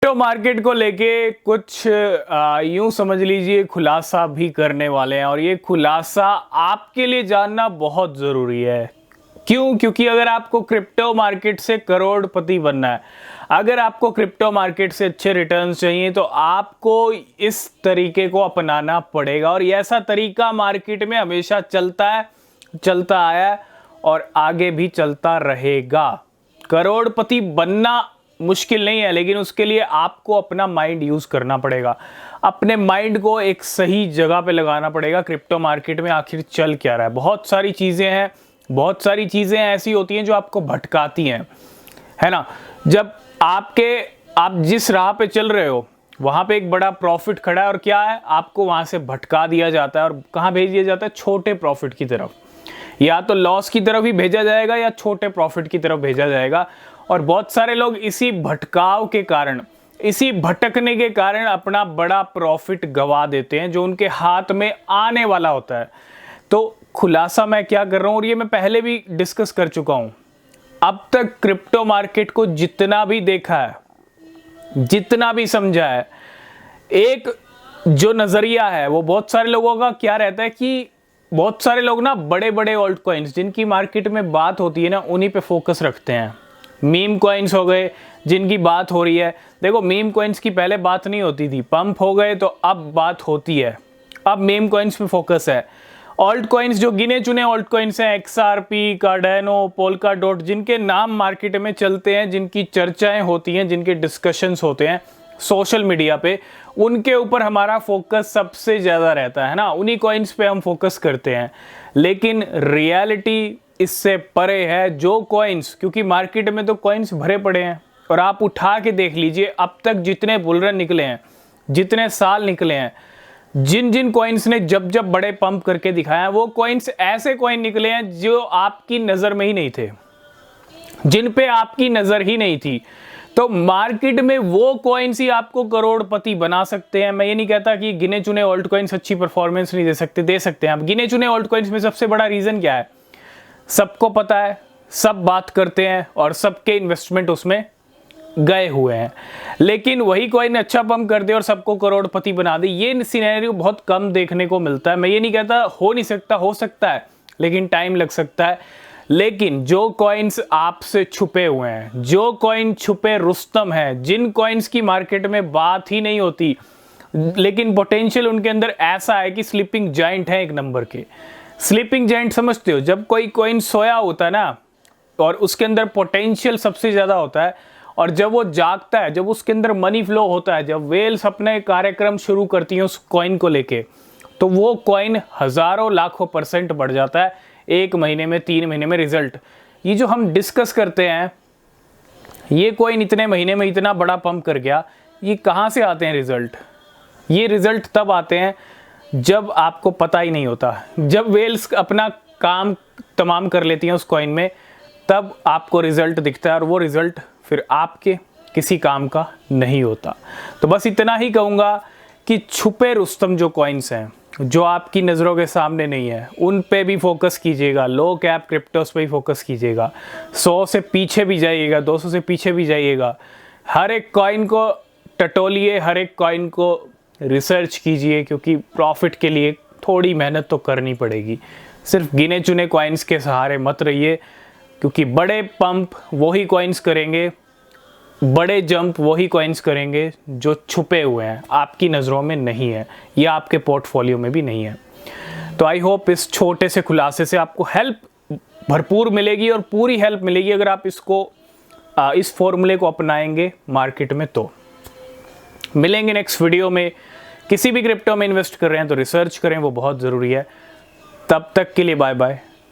Crypto market को लेके कुछ यूं समझ लीजिए खुलासा भी करने वाले हैं और ये खुलासा आपके लिए जानना बहुत ज़रूरी है। क्यों? क्योंकि अगर आपको क्रिप्टो मार्केट से करोड़पति बनना है, अगर आपको क्रिप्टो मार्केट से अच्छे रिटर्न्स चाहिए तो आपको इस तरीके को अपनाना पड़ेगा और ये ऐसा तरीका मार्केट में हमेशा चलता है, चलता आया है और आगे भी चलता रहेगा। करोड़पति बनना मुश्किल नहीं है, लेकिन उसके लिए आपको अपना माइंड यूज़ करना पड़ेगा, अपने माइंड को एक सही जगह पे लगाना पड़ेगा। क्रिप्टो मार्केट में आखिर चल क्या रहा है? बहुत सारी चीज़ें हैं, बहुत सारी चीज़ें ऐसी होती हैं जो आपको भटकाती हैं, है ना। जब आप जिस राह पे चल रहे हो वहाँ पे एक बड़ा प्रॉफिट खड़ा है और क्या है, आपको वहाँ से भटका दिया जाता है और कहाँ भेज दिया जाता है? छोटे प्रॉफिट की तरफ। या तो लॉस की तरफ ही भेजा जाएगा या छोटे प्रॉफिट की तरफ भेजा जाएगा। और बहुत सारे लोग इसी भटकाव के कारण, इसी भटकने के कारण अपना बड़ा प्रॉफिट गवा देते हैं जो उनके हाथ में आने वाला होता है। तो खुलासा मैं क्या कर रहा हूं, और ये मैं पहले भी डिस्कस कर चुका हूं। अब तक क्रिप्टो मार्केट को जितना भी देखा है, जितना भी समझा है, एक जो नजरिया है वो बहुत सारे लोगों का क्या रहता है कि बहुत सारे लोग ना बड़े बड़े ऑल्ट कॉइन्स जिनकी मार्केट में बात होती है ना, उन्हीं पे फोकस रखते हैं। मीम कॉइन्स हो गए जिनकी बात हो रही है। देखो, मीम कॉइन्स की पहले बात नहीं होती थी, पंप हो गए तो अब बात होती है। अब मीम कॉइन्स पे फोकस है। ऑल्ट कॉइन्स जो गिने चुने ऑल्ट कॉइन्स हैं, XRP, कार्डेनो, पोल्का डॉट, जिनके नाम मार्केट में चलते हैं, जिनकी चर्चाएं होती हैं, जिनके डिस्कशंस होते हैं सोशल मीडिया पे, उनके ऊपर हमारा फोकस सबसे ज़्यादा रहता है ना, उन्हीं कॉइन्स पे हम फोकस करते हैं। लेकिन रियलिटी इससे परे है। जो कॉइन्स, क्योंकि मार्केट में तो कॉइन्स भरे पड़े हैं और आप उठा के देख लीजिए अब तक जितने बुल रन निकले हैं, जितने साल निकले हैं, जिन जिन कॉइन्स ने जब जब बड़े पंप करके दिखाया है, वो कॉइन्स ऐसे कॉइन निकले हैं जो आपकी नज़र में ही नहीं थे, जिन पे आपकी नज़र ही नहीं थी। तो मार्केट में वो कॉइन्स ही आपको करोड़पति बना सकते हैं। मैं ये नहीं कहता कि गिने चुने ऑल्ट कॉइन्स अच्छी परफॉर्मेंस नहीं दे सकते, दे सकते हैं। अब गिने चुने ऑल्ट कॉइन्स में सबसे बड़ा रीज़न क्या है? सबको पता है, सब बात करते हैं और सबके इन्वेस्टमेंट उसमें गए हुए हैं। लेकिन वही कॉइन अच्छा पंप कर दे और सबको करोड़पति बना दे, ये सिनेरियो बहुत कम देखने को मिलता है। मैं ये नहीं कहता हो नहीं सकता, हो सकता है, लेकिन टाइम लग सकता है। लेकिन जो कॉइन्स आपसे छुपे हुए हैं, जो कॉइन छुपे रुस्तम है, जिन कॉइन्स की मार्केट में बात ही नहीं होती, लेकिन पोटेंशियल उनके अंदर ऐसा है कि स्लीपिंग जायंट है एक नंबर के। स्लीपिंग जायंट समझते हो? जब कोई कॉइन सोया होता है ना और उसके अंदर पोटेंशियल सबसे ज़्यादा होता है, और जब वो जागता है, जब उसके अंदर मनी फ्लो होता है, जब वेल्स अपने कार्यक्रम शुरू करती हैं उस कॉइन को लेके, तो वो कॉइन हज़ारों लाखों % बढ़ जाता है 1 महीने में, 3 महीने में रिजल्ट। ये जो हम डिस्कस करते हैं, ये कॉइन इतने महीने में इतना बड़ा पंप कर गया, ये कहाँ से आते हैं रिजल्ट? ये रिजल्ट तब आते हैं जब आपको पता ही नहीं होता, जब वेल्स अपना काम तमाम कर लेती हैं उस कॉइन में, तब आपको रिजल्ट दिखता है और वो रिजल्ट फिर आपके किसी काम का नहीं होता। तो बस इतना ही कहूँगा कि छुपे रुस्तम जो कॉइन्स हैं, जो आपकी नज़रों के सामने नहीं है, उन पे भी फोकस कीजिएगा। लो कैप क्रिप्टोस पे भी फोकस कीजिएगा। 100 से पीछे भी जाइएगा, 200 से पीछे भी जाइएगा। हर एक कॉइन को टटोलिए, हर एक कॉइन को रिसर्च कीजिए, क्योंकि प्रॉफिट के लिए थोड़ी मेहनत तो करनी पड़ेगी। सिर्फ गिने चुने कॉइन्स के सहारे मत रहिए, क्योंकि बड़े पंप वही कॉइन्स करेंगे, बड़े जंप वही कॉइन्स करेंगे जो छुपे हुए हैं, आपकी नज़रों में नहीं है या आपके पोर्टफोलियो में भी नहीं है। तो आई होप इस छोटे से खुलासे से आपको हेल्प भरपूर मिलेगी और पूरी हेल्प मिलेगी अगर आप इस फॉर्मूले को अपनाएंगे मार्केट में। तो मिलेंगे नेक्स्ट वीडियो में। किसी भी क्रिप्टो में इन्वेस्ट कर रहे हैं तो रिसर्च करें, वो बहुत ज़रूरी है। तब तक के लिए बाय बाय।